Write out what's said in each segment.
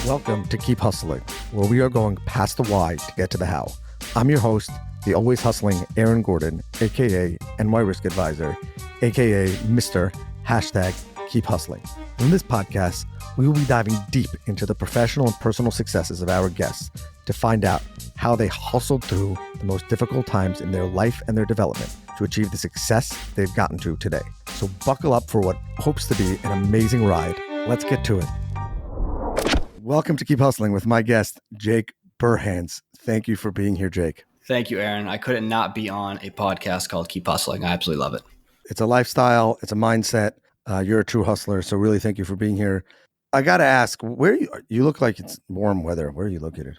Welcome to Keep Hustling, where we are going past the why to get to the how. I'm your host, the always hustling Aaron Gordon, aka NY Risk Advisor, aka Mr. Keep Hustling. In this podcast, we will be diving deep into the professional and personal successes of our guests to find out how they hustled through the most difficult times in their life and their development to achieve the success they've gotten to today. So buckle up for what hopes to be an amazing ride. Let's get to it. Welcome to Keep Hustling with my guest, Jake Burhans. Thank you for being here, Jake. Thank you, Aaron. I couldn't not be on a podcast called Keep Hustling. I absolutely love it. It's a lifestyle. It's a mindset. You're a true hustler. So really thank you for being here. I got to ask, where you look like it's warm weather. Where are you located?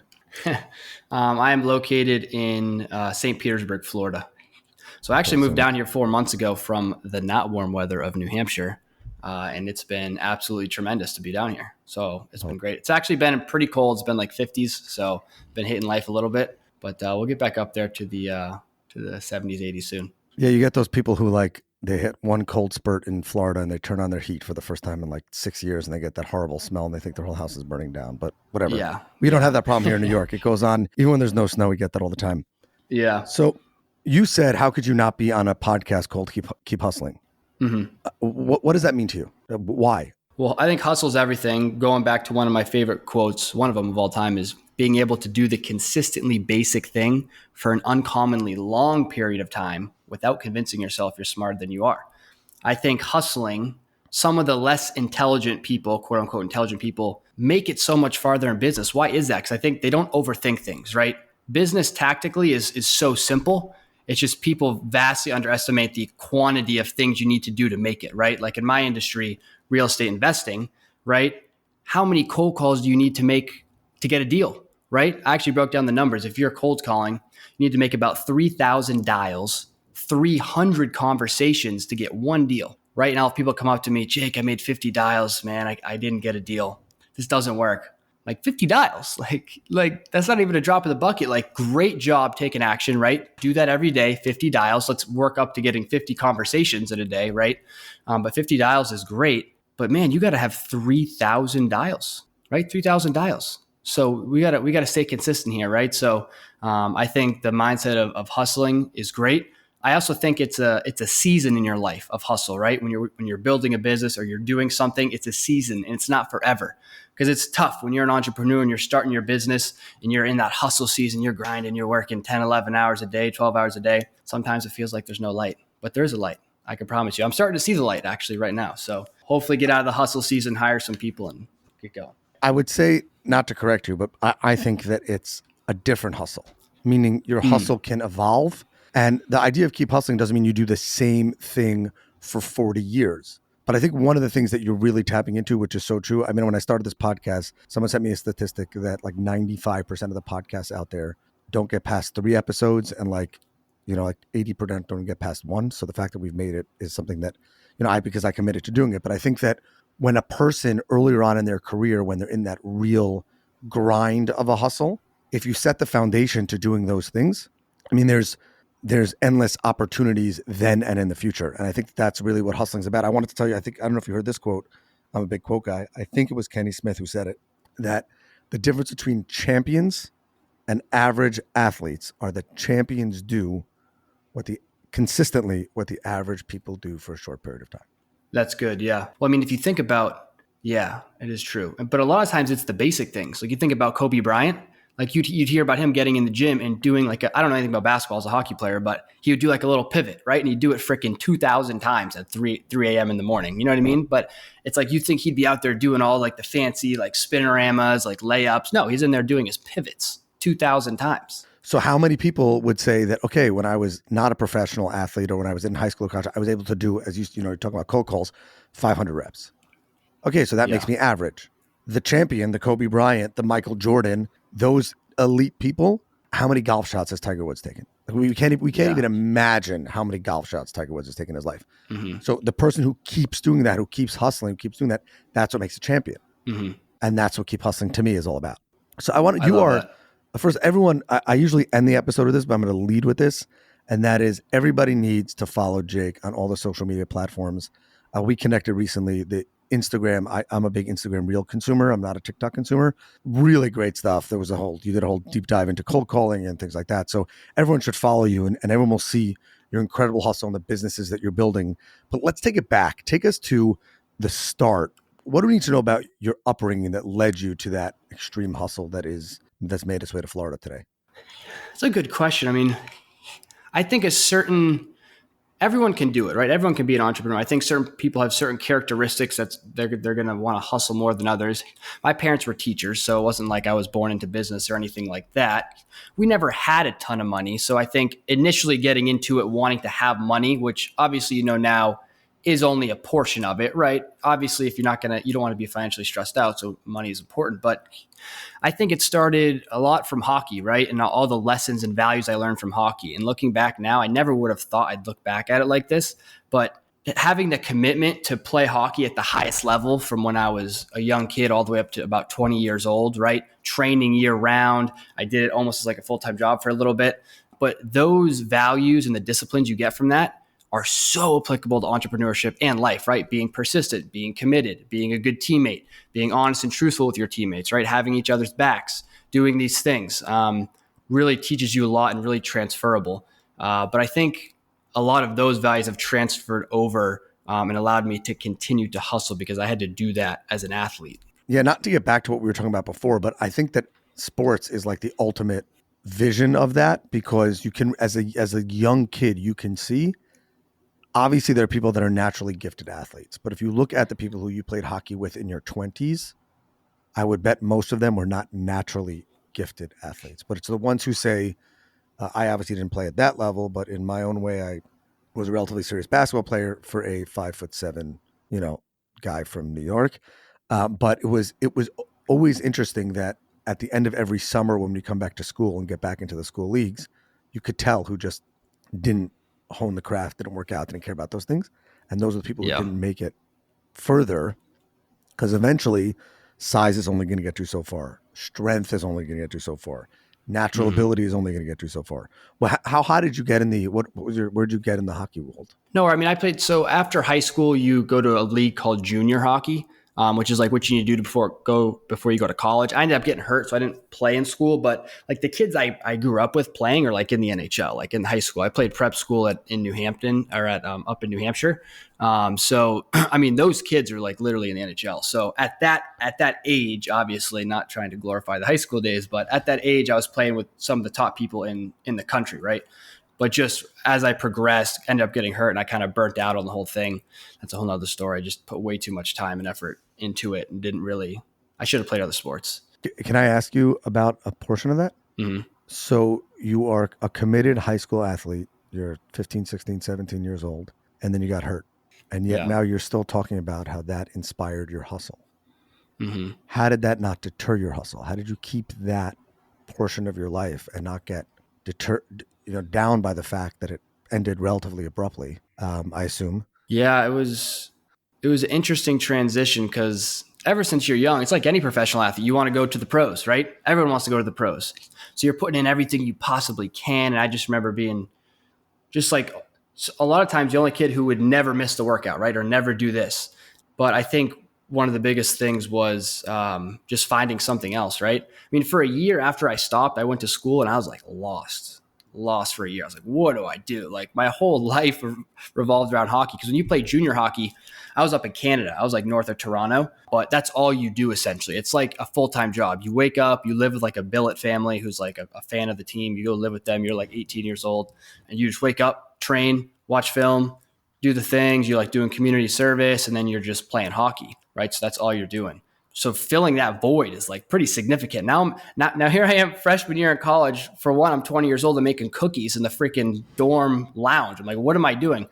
I am located in St. Petersburg, Florida. So I actually moved down here 4 months ago from the not warm weather of New Hampshire. And it's been absolutely tremendous to be down here. So it's been great. It's actually been pretty cold. It's been like 50s. So been hitting life a little bit, but we'll get back up there to the 70s, 80s soon. Yeah. You get those people who they hit one cold spurt in Florida and they turn on their heat for the first time in 6 years and they get that horrible smell and they think their whole house is burning down, but whatever. Yeah. We don't have that problem here in New York. It goes on. Even when there's no snow, we get that all the time. Yeah. So you said, how could you not be on a podcast called Keep Hustling? Mm-hmm. What does that mean to you? Why? Well, I think hustle's everything. Going back to one of my favorite quotes, one of them of all time is being able to do the consistently basic thing for an uncommonly long period of time without convincing yourself you're smarter than you are. I think hustling, some of the less intelligent people, quote unquote intelligent people, make it so much farther in business. Why is that? Because I think they don't overthink things, right? Business tactically is so simple. It's just people vastly underestimate the quantity of things you need to do to make it, right? Like in my industry, real estate investing, right? How many cold calls do you need to make to get a deal, right? I actually broke down the numbers. If you're cold calling, you need to make about 3,000 dials, 300 conversations to get one deal. Right now, if people come up to me, Jake, I made 50 dials, man, I didn't get a deal. This doesn't work. 50 dials, like that's not even a drop in the bucket. Great job taking action, right? Do that every day, 50 dials. Let's work up to getting 50 conversations in a day, right? But 50 dials is great. But man, you got to have 3,000 dials, right? 3,000 dials. So we got to stay consistent here, right? So I think the mindset of hustling is great. I also think it's a season in your life of hustle, right? When you're building a business or you're doing something, it's a season and it's not forever. Because it's tough when you're an entrepreneur and you're starting your business and you're in that hustle season, you're grinding, you're working 10, 11 hours a day, 12 hours a day. Sometimes it feels like there's no light, but there is a light. I can promise you. I'm starting to see the light actually right now. So hopefully get out of the hustle season, hire some people and get going. I would say, not to correct you, but I think that it's a different hustle, meaning your hustle can evolve. And the idea of keep hustling doesn't mean you do the same thing for 40 years. But I think one of the things that you're really tapping into, which is so true. I mean, when I started this podcast, someone sent me a statistic that 95% of the podcasts out there don't get past 3 episodes and 80% don't get past 1. So the fact that we've made it is something that, because I committed to doing it. But I think that when a person earlier on in their career, when they're in that real grind of a hustle, if you set the foundation to doing those things, I mean, there's endless opportunities then and in the future. And I think that's really what hustling is about. I wanted to tell you, I don't know if you heard this quote. I'm a big quote guy. I think it was Kenny Smith who said it, that the difference between champions and average athletes are that champions do consistently what the average people do for a short period of time. That's good. Yeah. Well, I mean, if you think about, yeah, it is true. But a lot of times it's the basic things. You think about Kobe Bryant. You'd hear about him getting in the gym and doing I don't know anything about basketball as a hockey player, but he would do a little pivot, right? And he'd do it freaking 2,000 times at 3 a.m. in the morning. You know what I mean? But it's you think he'd be out there doing all the fancy spinoramas, layups. No, he's in there doing his pivots 2,000 times. So how many people would say that, okay, when I was not a professional athlete or when I was in high school or college, I was able to do, as you're talking about cold calls, 500 reps. Okay, so that makes me average. The champion, the Kobe Bryant, the Michael Jordan, those elite people, how many golf shots has Tiger Woods taken? We can't even imagine how many golf shots Tiger Woods has taken in his life. Mm-hmm. So the person who keeps doing that, who keeps hustling, who keeps doing that, that's what makes a champion. Mm-hmm. And that's what keep hustling to me is all about. So first, everyone, I usually end the episode of this, but I'm going to lead with this. And that is everybody needs to follow Jake on all the social media platforms. We connected recently. Instagram. I'm a big Instagram reel consumer. I'm not a TikTok consumer. Really great stuff. You did a whole deep dive into cold calling and things like that. So everyone should follow you, and everyone will see your incredible hustle and the businesses that you're building. But let's take it back. Take us to the start. What do we need to know about your upbringing that led you to that extreme hustle that's made its way to Florida today? It's a good question. I mean, I think everyone can do it, right? Everyone can be an entrepreneur. I think certain people have certain characteristics that they're going to want to hustle more than others. My parents were teachers, so it wasn't like I was born into business or anything like that. We never had a ton of money. So I think initially getting into it, wanting to have money, which obviously, now is only a portion of it, right? Obviously, if you don't want to be financially stressed out. So money is important, but I think it started a lot from hockey, right? And all the lessons and values I learned from hockey. And looking back now, I never would have thought I'd look back at it like this, but having the commitment to play hockey at the highest level from when I was a young kid all the way up to about 20 years old, right? Training year round. I did it almost as like a full-time job for a little bit. But those values and the disciplines you get from that are so applicable to entrepreneurship and life, right? Being persistent, being committed, being a good teammate, being honest and truthful with your teammates, right? Having each other's backs, doing these things really teaches you a lot and really transferable. But I think a lot of those values have transferred over and allowed me to continue to hustle because I had to do that as an athlete. Yeah, not to get back to what we were talking about before, but I think that sports is like the ultimate vision of that, because you can, as a young kid, you can see, obviously there are people that are naturally gifted athletes, but if you look at the people who you played hockey with in your 20s, I would bet most of them were not naturally gifted athletes. But it's the ones who say, I obviously didn't play at that level, but in my own way, I was a relatively serious basketball player for a 5'7", guy from New York. But it was always interesting that at the end of every summer, when we come back to school and get back into the school leagues, you could tell who just didn't hone the craft, didn't work out, didn't care about those things. And those are the people who didn't make it further, because eventually size is only going to get you so far. Strength is only going to get you so far. Natural ability is only going to get you so far. Well, how high did you get in where'd you get in the hockey world? No, I mean, I played, so after high school, you go to a league called junior hockey, which is like what you need to do before you go to college. I ended up getting hurt, so I didn't play in school, but like the kids I grew up with playing are like in the NHL, like in high school. I played prep school in New Hampton or up in New Hampshire. So, I mean, those kids are like literally in the NHL. So at that age, obviously not trying to glorify the high school days, but at that age, I was playing with some of the top people in the country, right? But just as I progressed, ended up getting hurt and I kind of burnt out on the whole thing. That's a whole nother story. I just put way too much time and effort into it and I should have played other sports. Can I ask you about a portion of that? Mm-hmm. So you are a committed high school athlete. You're 15, 16, 17 years old, and then you got hurt. And yet now you're still talking about how that inspired your hustle. Mm-hmm. How did that not deter your hustle? How did you keep that portion of your life and not get down by the fact that it ended relatively abruptly, I assume? Yeah, it was an interesting transition because ever since you're young, it's like any professional athlete, you want to go to the pros, right? Everyone wants to go to the pros. So you're putting in everything you possibly can. And I just remember being just like a lot of times the only kid who would never miss the workout, right? Or never do this. But I think one of the biggest things was just finding something else, right? I mean, for a year after I stopped, I went to school and I was like lost for a year. I was like, what do I do? Like my whole life revolved around hockey. Because when you play junior hockey, I was up in Canada. I was like north of Toronto, but that's all you do essentially. It's like a full-time job. You wake up, you live with like a billet family who's like a fan of the team. You go live with them. You're like 18 years old and you just wake up, train, watch film, do the things. You're like doing community service and then you're just playing hockey, right? So that's all you're doing. So filling that void is like pretty significant. Now here I am, freshman year in college. For one, I'm 20 years old and making cookies in the freaking dorm lounge. I'm like, what am I doing?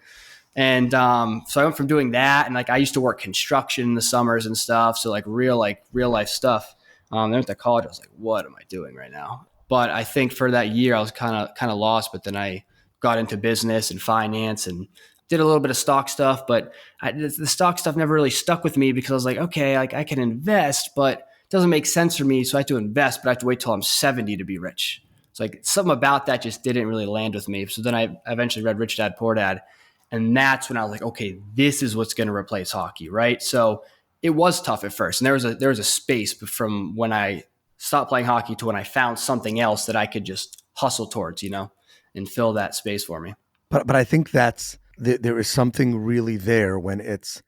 And so I went from doing that, and like I used to work construction in the summers and stuff. So like real life stuff. Then I went to college. I was like, what am I doing right now? But I think for that year I was kind of lost. But then I got into business and finance and did a little bit of stock stuff, but the stock stuff never really stuck with me because I was like, okay, like I can invest, but it doesn't make sense for me. So I have to invest, but I have to wait till I'm 70 to be rich. It's like something about that just didn't really land with me. So then I eventually read Rich Dad Poor Dad. And that's when I was like, okay, this is what's going to replace hockey, right? So it was tough at first. And there was a space from when I stopped playing hockey to when I found something else that I could just hustle towards, and fill that space for me. But I think there is something really there when it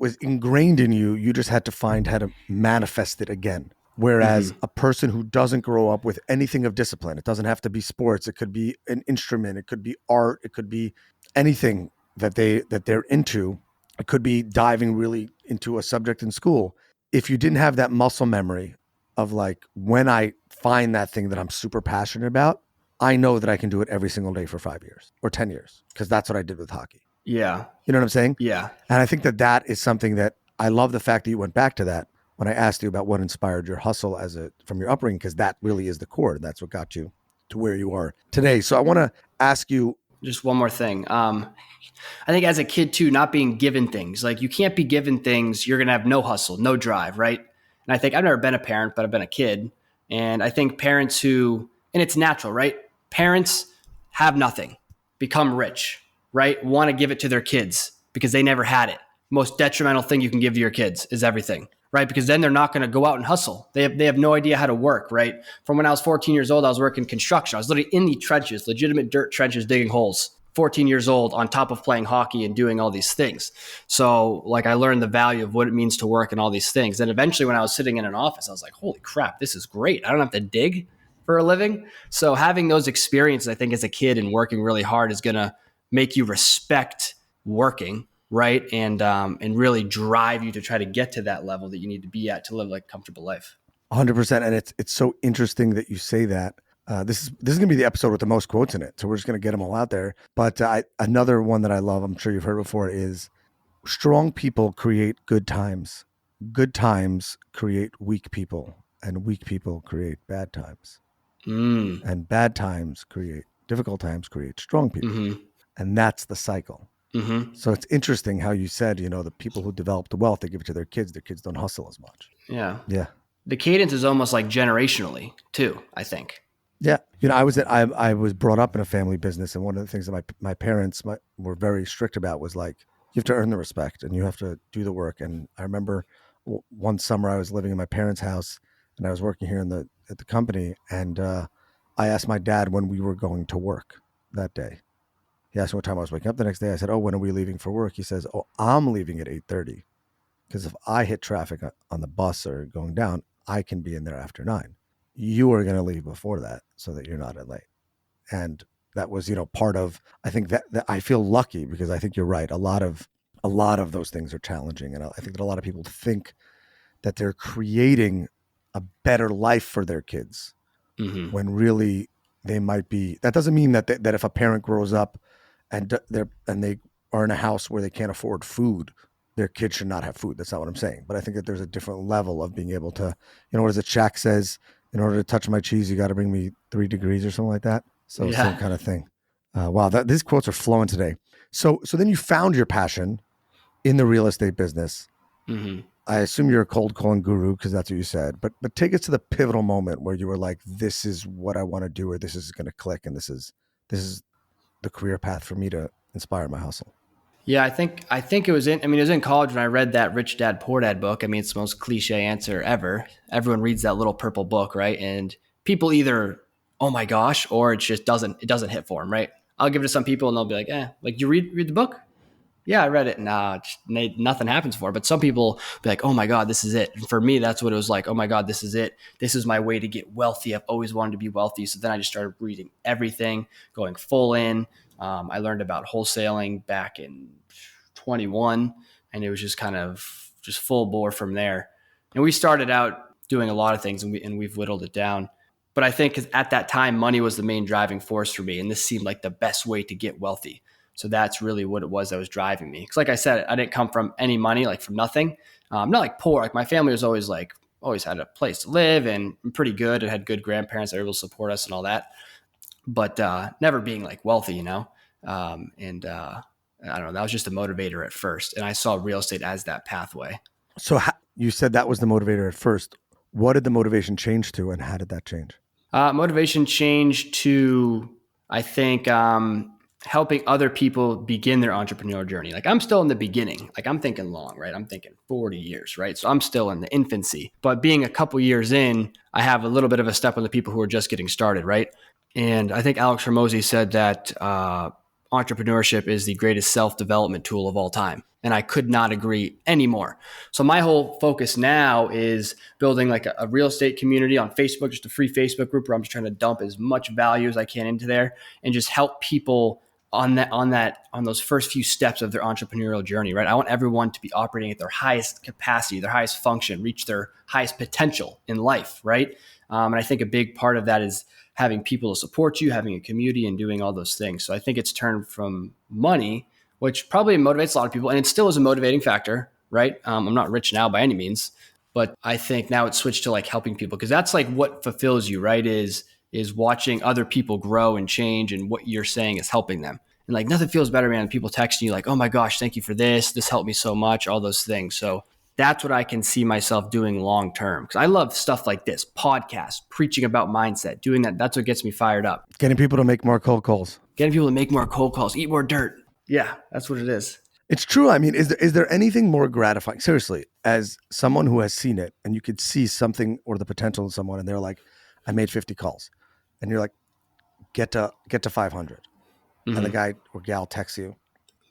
was ingrained in you. You just had to find how to manifest it again. Whereas a person who doesn't grow up with anything of discipline, it doesn't have to be sports. It could be an instrument. It could be art. It could be anything that they're into. It could be diving really into a subject in school. If you didn't have that muscle memory of like, when I find that thing that I'm super passionate about, I know that I can do it every single day for 5 years or 10 years, because that's what I did with hockey. Yeah. You know what I'm saying? Yeah. And I think that is something that I love, the fact that you went back to that when I asked you about what inspired your hustle from your upbringing, because that really is the core. That's what got you to where you are today. So I want to ask you just one more thing. I think as a kid too, not being given things, like you can't be given things, you're going to have no hustle, no drive, right? And I think I've never been a parent, but I've been a kid. And I think parents and it's natural, right? Parents have nothing, become rich, right? Want to give it to their kids because they never had it. Most detrimental thing you can give to your kids is everything, right? Because then they're not going to go out and hustle. They have no idea how to work, right? From when I was 14 years old, I was working construction. I was literally in the trenches, legitimate dirt trenches, digging holes. 14 years old, on top of playing hockey and doing all these things. So like I learned the value of what it means to work and all these things. And eventually when I was sitting in an office, I was like, holy crap, this is great. I don't have to dig for a living. So having those experiences, I think as a kid and working really hard is going to make you respect working, right? And really drive you to try to get to that level that you need to be at to live like a comfortable life. 100%. And it's so interesting that you say that. This is going to be the episode with the most quotes in it, so we're just going to get them all out there. But another one that I love, I'm sure you've heard before, is strong people create good times. Good times create weak people, and weak people create bad times. And bad times difficult times create strong people. And that's the cycle. So it's interesting how you said, the people who develop the wealth, they give it to their kids don't hustle as much. Yeah. The cadence is almost like generationally too, I think. Yeah. I was brought up in a family business, and one of the things that my parents were very strict about was like, you have to earn the respect and you have to do the work. And I remember one summer I was living in my parents' house and I was working here at the company, and I asked my dad when we were going to work that day. He asked me what time I was waking up the next day. I said, "Oh, when are we leaving for work?" He says, "Oh, I'm leaving at 8:30 because if I hit traffic on the bus or going down, I can be in there after 9. You are going to leave before that so that you're not late." And that was, part of, I think that I feel lucky, because I think you're right. A lot of those things are challenging. And I think that a lot of people think that they're creating a better life for their kids when really they might be. That doesn't mean that if a parent grows up and they are in a house where they can't afford food, their kids should not have food. That's not what I'm saying. But I think that there's a different level of being able to, what is it? Shaq says, in order to touch my cheese, you got to bring me 3 degrees or something like that. So same kind of thing. Wow, these quotes are flowing today. So then you found your passion in the real estate business. I assume you're a cold calling guru because that's what you said. But take us to the pivotal moment where you were like, this is what I want to do, or this is going to click, and this is the career path for me to inspire my hustle. Yeah, I think it was it was in college when I read that Rich Dad Poor Dad book. I mean, it's the most cliche answer ever. Everyone reads that little purple book, right? And people either, oh my gosh, or it just doesn't hit for them, right? I'll give it to some people and they'll be like, like, you read the book? Yeah, I read it. Nah, nothing happens for it. But some people be like, oh my God, this is it. And for me, that's what it was like. Oh my God, this is it. This is my way to get wealthy. I've always wanted to be wealthy. So then I just started reading everything, going full in. I learned about wholesaling back in 21, and it was just kind of just full bore from there. And we started out doing a lot of things, and we've whittled it down. But I think at that time, money was the main driving force for me, and this seemed like the best way to get wealthy. So that's really what it was that was driving me. Because like I said, I didn't come from any money, like from nothing. Not like poor. Like my family was always had a place to live and pretty good, and had good grandparents that were able to support us and all that. But never being like wealthy, I don't know. That was just a motivator at first. And I saw real estate as that pathway. So you said that was the motivator at first. What did the motivation change to, and how did that change? Motivation changed to, I think, helping other people begin their entrepreneurial journey. Like I'm still in the beginning. Like I'm thinking long, right? I'm thinking 40 years, right? So I'm still in the infancy. But being a couple years in, I have a little bit of a step on the people who are just getting started, right? And I think Alex Hormozy said that entrepreneurship is the greatest self-development tool of all time. And I could not agree anymore. So my whole focus now is building like a real estate community on Facebook, just a free Facebook group where I'm just trying to dump as much value as I can into there and just help people on those first few steps of their entrepreneurial journey, right? I want everyone to be operating at their highest capacity, their highest function, reach their highest potential in life, right? And I think a big part of that is having people to support you, having a community, and doing all those things. So I think it's turned from money, which probably motivates a lot of people, and it still is a motivating factor, right? I'm not rich now by any means, but I think now it's switched to like helping people because that's like what fulfills you, right? Is watching other people grow and change, and what you're saying is helping them. And like nothing feels better, man. People texting you like, "Oh my gosh, thank you for this. This helped me so much." All those things. So that's what I can see myself doing long term. Because I love stuff like this, podcasts, preaching about mindset, doing that. That's what gets me fired up. Getting people to make more cold calls. Getting people to make more cold calls, eat more dirt. Yeah, that's what it is. It's true. I mean, is there anything more gratifying? Seriously, as someone who has seen it, and you could see something or the potential in someone, and they're like, "I made 50 calls," and you're like, "Get to 500," Mm-hmm. and the guy or gal texts you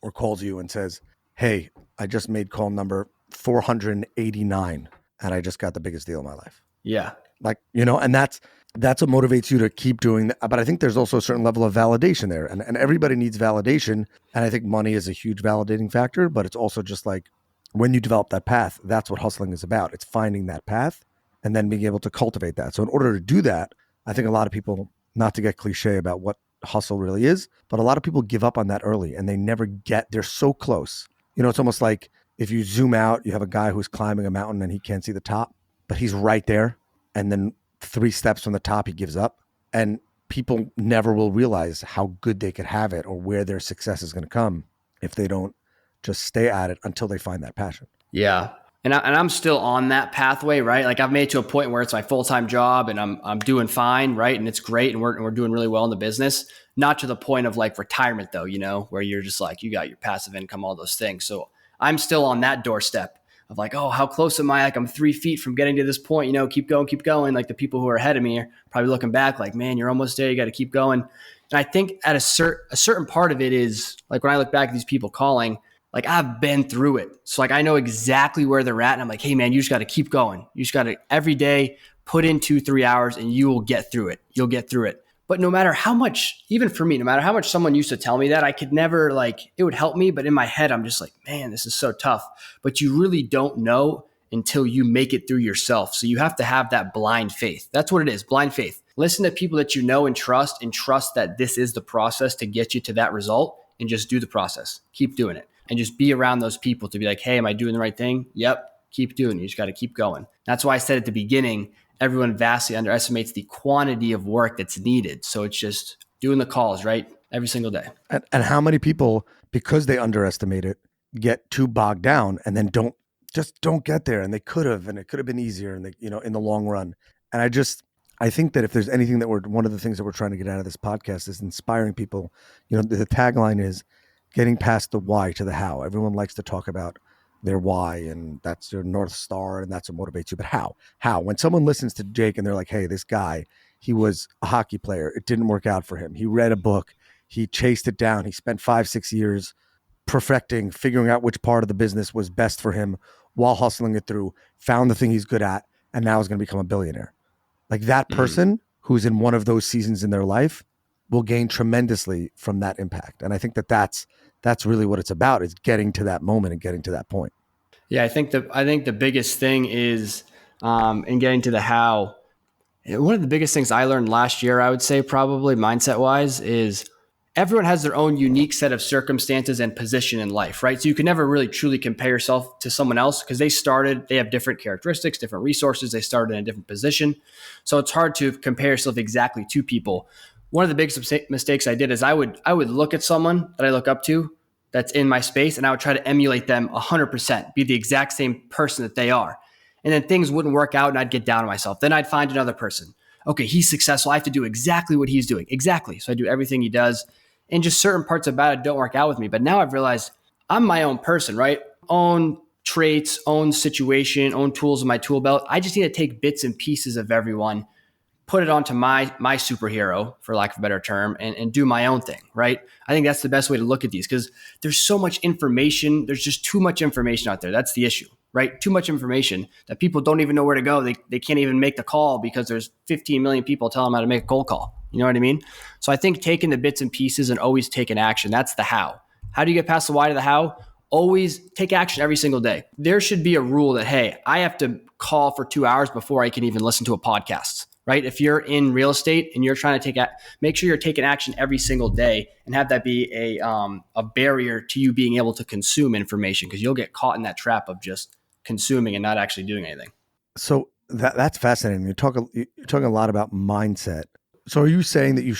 or calls you and says, "Hey, I just made call number 489, and I just got the biggest deal of my life." Yeah. Like, and that's what motivates you to keep doing that. But I think there's also a certain level of validation there, and everybody needs validation. And I think money is a huge validating factor, but it's also just like when you develop that path, that's what hustling is about. It's finding that path and then being able to cultivate that. So in order to do that, I think a lot of people, not to get cliche about what hustle really is, but a lot of people give up on that early and they never they're so close. It's almost like if you zoom out, you have a guy who's climbing a mountain and he can't see the top, but he's right there. And then 3 steps from the top, he gives up. And people never will realize how good they could have it or where their success is going to come if they don't just stay at it until they find that passion. Yeah. And I'm still on that pathway, right? Like I've made it to a point where it's my full-time job and I'm doing fine, right? And it's great. And we're doing really well in the business, not to the point of like retirement though, where you're just like, you got your passive income, all those things. So I'm still on that doorstep of like, oh, how close am I? Like I'm 3 feet from getting to this point, keep going. Like the people who are ahead of me are probably looking back like, man, you're almost there. You got to keep going. And I think at a certain part of it is like when I look back at these people calling, like I've been through it. So like I know exactly where they're at. And I'm like, hey man, you just got to keep going. You just got to every day put in 2-3 hours and you will get through it. You'll get through it. But no matter how much, even for me, no matter how much someone used to tell me that, I could never it would help me. But in my head, I'm just like, man, this is so tough. But you really don't know until you make it through yourself. So you have to have that blind faith. That's what it is, blind faith. Listen to people that you know and trust that this is the process to get you to that result and just do the process. Keep doing it. And just be around those people to be like, hey, am I doing the right thing? Yep. Keep doing it. You just got to keep going. That's why I said at the beginning, everyone vastly underestimates the quantity of work that's needed. So it's just doing the calls, right? Every single day. And how many people, because they underestimate it, get too bogged down and then don't get there. And they could have, and it could have been easier in the long run. And I think that if there's anything one of the things that we're trying to get out of this podcast is inspiring people. The tagline is getting past the why to the how. Everyone likes to talk about their why, and that's their North Star, and that's what motivates you. But how? When someone listens to Jake and they're like, hey, this guy, he was a hockey player. It didn't work out for him. He read a book. He chased it down. He spent 5-6 years perfecting, figuring out which part of the business was best for him while hustling it through, found the thing he's good at, and now is going to become a billionaire. Like that person who's in one of those seasons in their life will gain tremendously from that impact. And I think that's really what it's about, is getting to that moment and getting to that point. Yeah, I think the biggest thing is in getting to the how. One of the biggest things I learned last year, I would say probably mindset wise, is everyone has their own unique set of circumstances and position in life, right? So you can never really truly compare yourself to someone else because they have different characteristics, different resources. They started in a different position. So it's hard to compare yourself exactly to people. One of the biggest mistakes I did is I would look at someone that I look up to that's in my space, and I would try to emulate them 100%, be the exact same person that they are. And then things wouldn't work out and I'd get down on myself. Then I'd find another person. Okay, he's successful. I have to do exactly what he's doing. Exactly. So I do everything he does. and just certain parts about it don't work out with me. But now I've realized I'm my own person, right? Own traits, own situation, own tools in my tool belt. I just need to take bits and pieces of everyone, put it onto my superhero, for lack of a better term, and do my own thing, right? I think that's the best way to look at these, because there's so much information. There's just too much information out there. That's the issue, right? Too much information that people don't even know where to go. They can't even make the call because there's 15 million people telling them how to make a cold call. You know what I mean? So I think taking the bits and pieces and always taking action, that's the how. How do you get past the why to the how? Always take action every single day. There should be a rule that, hey, I have to call for 2 hours before I can even listen to a podcast, right? If you're in real estate and you're trying to make sure you're taking action every single day, and have that be a barrier to you being able to consume information, because you'll get caught in that trap of just consuming and not actually doing anything. So that's fascinating. You're talking a lot about mindset. So are you saying that you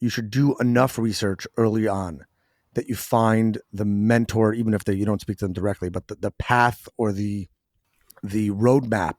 should do enough research early on that you find the mentor, even if you don't speak to them directly, but the path or the roadmap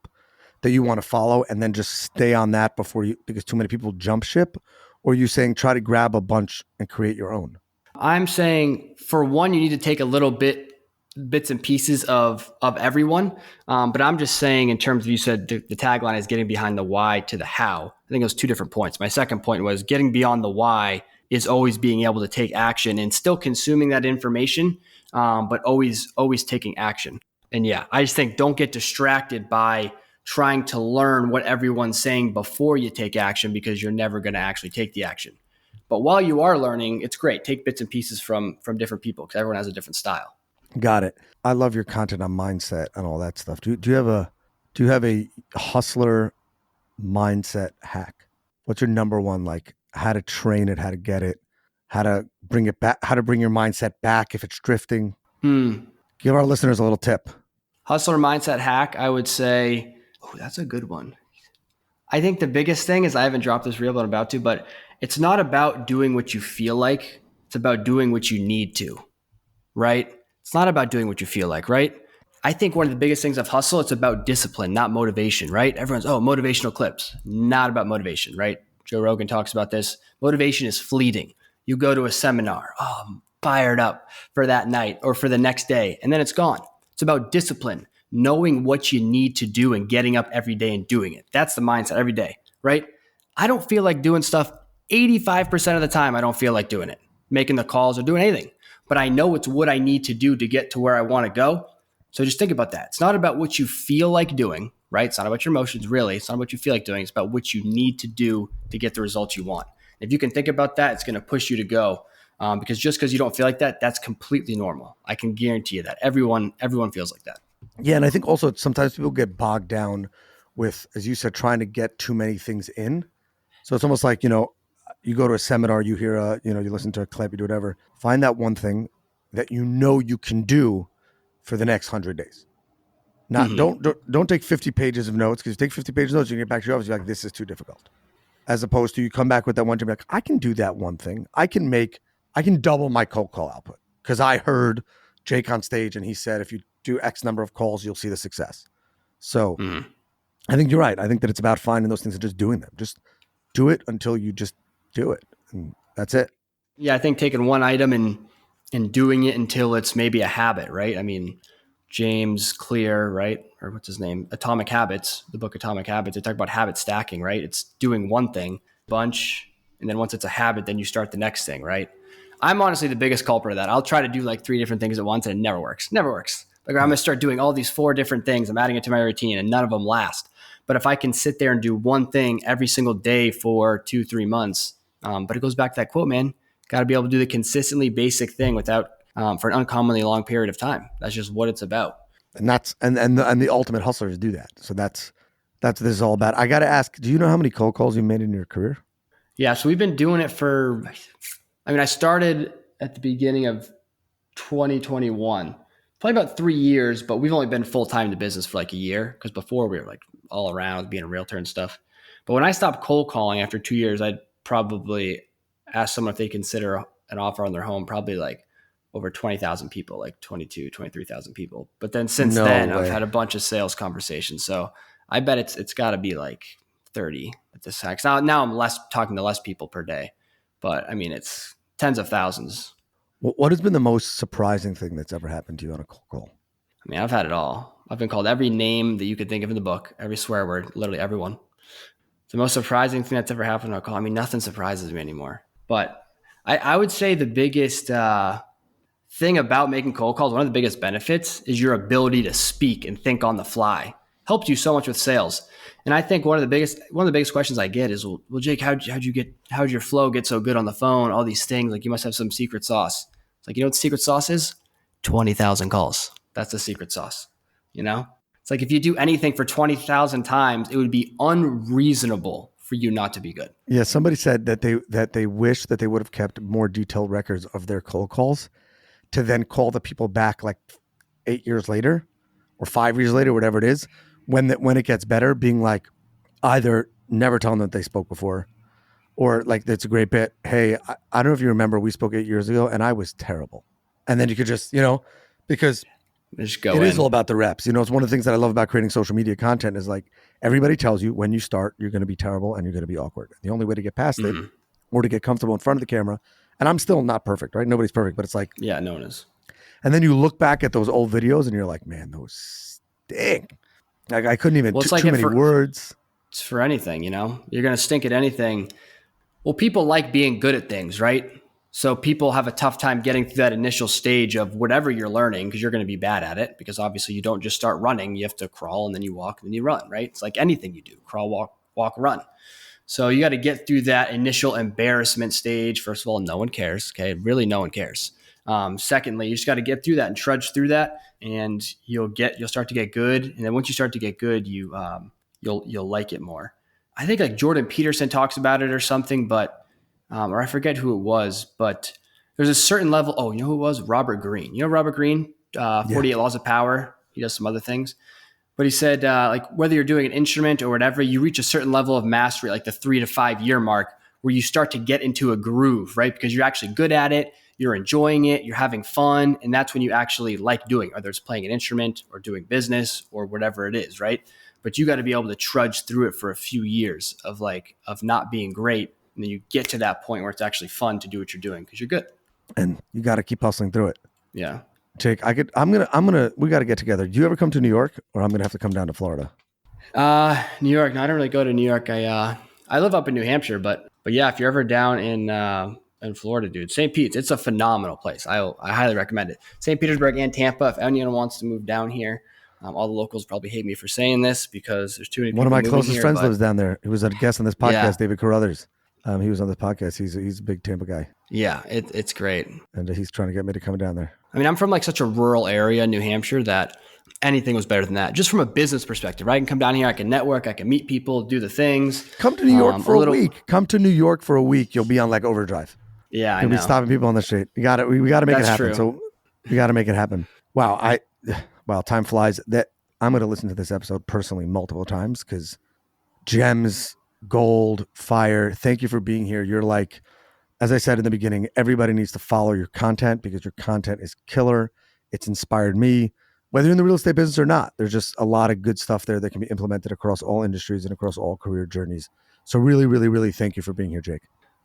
that you want to follow, and then just stay on that because too many people jump ship? Or are you saying try to grab a bunch and create your own? I'm saying, for one, you need to take a little bits and pieces of everyone. But I'm just saying, in terms of, you said the tagline is getting behind the why to the how. I think it was two different points. My second point was getting beyond the why is always being able to take action and still consuming that information, but always taking action. And yeah, I just think don't get distracted by trying to learn what everyone's saying before you take action, because you're never going to actually take the action. But while you are learning, it's great. Take bits and pieces from different people, because everyone has a different style. Got it. I love your content on mindset and all that stuff. Do you have a hustler mindset hack? What's your number one, like how to train it, how to get it, how to bring it back, how to bring your mindset back if it's drifting? Give our listeners a little tip. Hustler mindset hack, I would say, that's a good one. I think the biggest thing is, I haven't dropped this reel, but I'm about to, but it's not about doing what you feel like. It's about doing what you need to, right? It's not about doing what you feel like, right? I think one of the biggest things of hustle, it's about discipline, not motivation, right? Everyone's, motivational clips. Not about motivation, right? Joe Rogan talks about this. Motivation is fleeting. You go to a seminar, I'm fired up for that night or for the next day, and then it's gone. It's about discipline, knowing what you need to do and getting up every day and doing it. That's the mindset every day, right? I don't feel like doing stuff 85% of the time. I don't feel like doing it, making the calls or doing anything. But I know it's what I need to do to get to where I want to go. So just think about that. It's not about what you feel like doing, right? It's not about your emotions, really. It's not what you feel like doing. It's about what you need to do to get the results you want. If you can think about that, it's going to push you to go. Because just because you don't feel like that, that's completely normal. I can guarantee you that. Everyone feels like that. Yeah, and I think also sometimes people get bogged down with, as you said, trying to get too many things in. So it's almost like, you go to a seminar, you hear you listen to a clip, you do whatever. Find that one thing that you can do for the next 100 days. Not don't take 50 pages of notes, because you take 50 pages of notes, you get back to your office, you're like, this is too difficult. As opposed to you come back with that one, you're like, I can do that one thing. I can double my cold call output because I heard Jake on stage and he said, if you do X number of calls, you'll see the success. So I think you're right. I think that it's about finding those things and just doing them. Just do it until you just do it. And that's it. Yeah, I think taking one item and doing it until it's maybe a habit, right? I mean, James Clear, right? Or what's his name? Atomic Habits, the book Atomic Habits. They talk about habit stacking, right? It's doing one thing, bunch, and then once it's a habit, then you start the next thing, right? I'm honestly the biggest culprit of that. I'll try to do like 3 different things at once and it never works. Never works. Like, I'm going to start doing all these 4 different things. I'm adding it to my routine and none of them last. But if I can sit there and do one thing every single day for 2-3 months, but it goes back to that quote, man, got to be able to do the consistently basic thing without, for an uncommonly long period of time. That's just what it's about. And that's, and the ultimate hustlers do that. So that's what this is all about. I got to ask, do you know how many cold calls you made in your career? Yeah. So we've been doing it I started at the beginning of 2021, probably about 3 years, but we've only been full-time in the business for like a year, because before we were like all around being a realtor and stuff. But when I stopped cold calling after 2 years, I'd probably ask someone if they consider an offer on their home, probably like over 20,000 people, like 23,000 people. But then since then, I've had a bunch of sales conversations. So I bet it's got to be like 30 at this time. Now I'm talking to less people per day, but I mean, it's tens of thousands. What has been the most surprising thing that's ever happened to you on a cold call? I mean, I've had it all. I've been called every name that you could think of in the book, every swear word, literally everyone. The most surprising thing that's ever happened on a call. I mean, nothing surprises me anymore. But I would say the biggest thing about making cold calls, one of the biggest benefits is your ability to speak and think on the fly. Helps you so much with sales. And I think one of the biggest questions I get is, well, Jake, how'd your flow get so good on the phone? All these things, like you must have some secret sauce. It's like, you know what the secret sauce is? 20,000 calls. That's the secret sauce. You know, it's like if you do anything for 20,000 times, it would be unreasonable for you not to be good. Yeah, somebody said that they wish that they would have kept more detailed records of their cold calls to then call the people back like 8 years later or 5 years later, whatever it is, when it gets better, being like, either never tell them that they spoke before, or like, that's a great bit. Hey, I don't know if you remember, we spoke 8 years ago and I was terrible. And then you could just, because Just go it in. is all about the reps. It's one of the things that I love about creating social media content is like, everybody tells you when you start, you're going to be terrible and you're going to be awkward. The only way to get past it or to get comfortable in front of the camera, and I'm still not perfect, right? Nobody's perfect, but it's like, Yeah, no one is. and then you look back at those old videos and you're like, man, those stink. Like I couldn't even It's too like many words. It's for anything, you're going to stink at anything. Well, people like being good at things, right? So people have a tough time getting through that initial stage of whatever you're learning, because you're going to be bad at it, because obviously you don't just start running. You have to crawl and then you walk and then you run, right? It's like anything you do, crawl, walk, run. So you got to get through that initial embarrassment stage. First of all, no one cares. Okay. Really, no one cares. Secondly, you just got to get through that and trudge through that, and you'll start to get good. And then once you start to get good, you'll like it more. I think like Jordan Peterson talks about it or something, but or I forget who it was, but there's a certain level. Oh, you know who it was? Robert Greene. You know Robert Greene, 48 Laws of Power. He does some other things. But he said, like, whether you're doing an instrument or whatever, you reach a certain level of mastery, like the 3 to 5 year mark, where you start to get into a groove, right? Because you're actually good at it, you're enjoying it, you're having fun, and that's when you actually like doing, whether it's playing an instrument or doing business or whatever it is, right? But you got to be able to trudge through it for a few years of not being great, and then you get to that point where it's actually fun to do what you're doing because you're good. And you got to keep hustling through it. Yeah. Jake, we got to get together. Do you ever come to New York, or I'm going to have to come down to Florida? New York. No, I don't really go to New York. I live up in New Hampshire, but yeah, if you're ever down in Florida, dude, St. Pete's, it's a phenomenal place. I highly recommend it. St. Petersburg and Tampa. If anyone wants to move down here, all the locals probably hate me for saying this because there's too many people. One of my closest friends lives down there. He was a guest on this podcast, Yeah. David Carruthers. He was on this podcast. He's a big Tampa guy. Yeah, it's great. And he's trying to get me to come down there. I mean, I'm from like such a rural area, New Hampshire, that anything was better than that. Just from a business perspective, right? I can come down here, I can network, I can meet people, do the things. Come to New York for a week. Come to New York for a week. You'll be on like overdrive. Yeah, You'll be stopping people on the street. We got to make it happen. True. So we got to make it happen. Wow. Time flies. That I'm going to listen to this episode personally multiple times because gems, gold, fire. Thank you for being here. You're like, as I said in the beginning, everybody needs to follow your content because your content is killer. It's inspired me, whether you're in the real estate business or not. There's just a lot of good stuff there that can be implemented across all industries and across all career journeys. So really, really, really thank you for being here, Jake.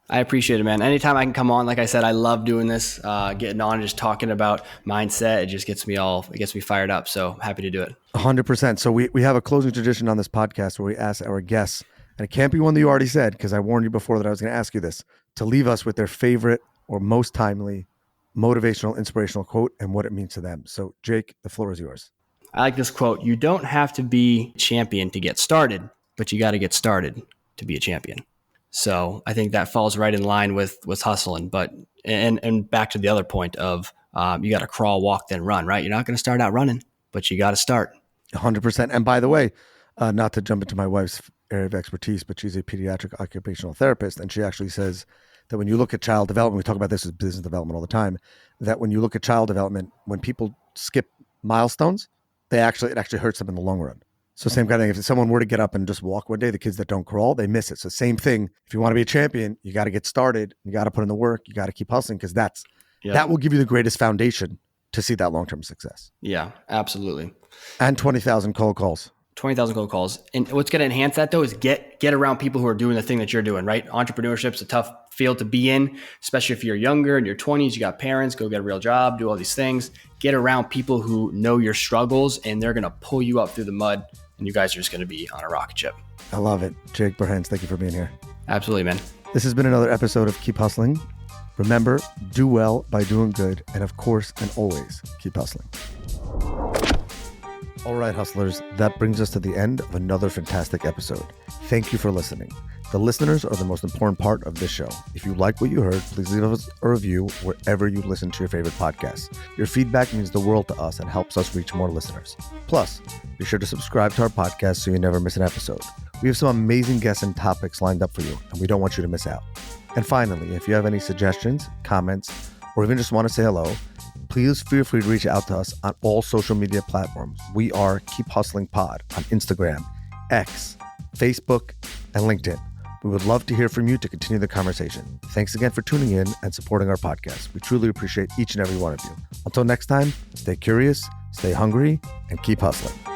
I appreciate it, man. Anytime I can come on, like I said, I love doing this, getting on and just talking about mindset. It just gets me fired up. So happy to do it. 100%. So we have a closing tradition on this podcast where we ask our guests, and it can't be one that you already said, because I warned you before that I was going to ask you this, to leave us with their favorite or most timely motivational, inspirational quote and what it means to them. So Jake, the floor is yours. I like this quote. You don't have to be a champion to get started, but you got to get started to be a champion. So I think that falls right in line with hustling. But and back to the other point of you got to crawl, walk, then run, right? You're not going to start out running, but you got to start. 100%. And by the way, not to jump into my wife's area of expertise, but she's a pediatric occupational therapist. And she actually says that when you look at child development, we talk about this as business development all the time, that when you look at child development, when people skip milestones, it actually hurts them in the long run. So same kind of thing. If someone were to get up and just walk one day, the kids that don't crawl, they miss it. So same thing. If you want to be a champion, you got to get started. You got to put in the work. You got to keep hustling because that will give you the greatest foundation to see that long-term success. Yeah, absolutely. And 20,000 cold calls. 20,000 cold calls. And what's going to enhance that though is get around people who are doing the thing that you're doing, right? Entrepreneurship's a tough field to be in, especially if you're younger, in your 20s, you got parents, go get a real job, do all these things. Get around people who know your struggles and they're going to pull you up through the mud and you guys are just going to be on a rocket ship. I love it. Jake Burhans, thank you for being here. Absolutely, man. This has been another episode of Keep Hustling. Remember, do well by doing good, and of course, and always, keep hustling. All right, hustlers, that brings us to the end of another fantastic episode. Thank you for listening. The listeners are the most important part of this show. If you like what you heard, please leave us a review wherever you listen to your favorite podcasts. Your feedback means the world to us and helps us reach more listeners. Plus, be sure to subscribe to our podcast so you never miss an episode. We have some amazing guests and topics lined up for you, and we don't want you to miss out. And finally, if you have any suggestions, comments, or even just want to say hello, please feel free to reach out to us on all social media platforms. We are Keep Hustling Pod on Instagram, X, Facebook, and LinkedIn. We would love to hear from you to continue the conversation. Thanks again for tuning in and supporting our podcast. We truly appreciate each and every one of you. Until next time, stay curious, stay hungry, and keep hustling.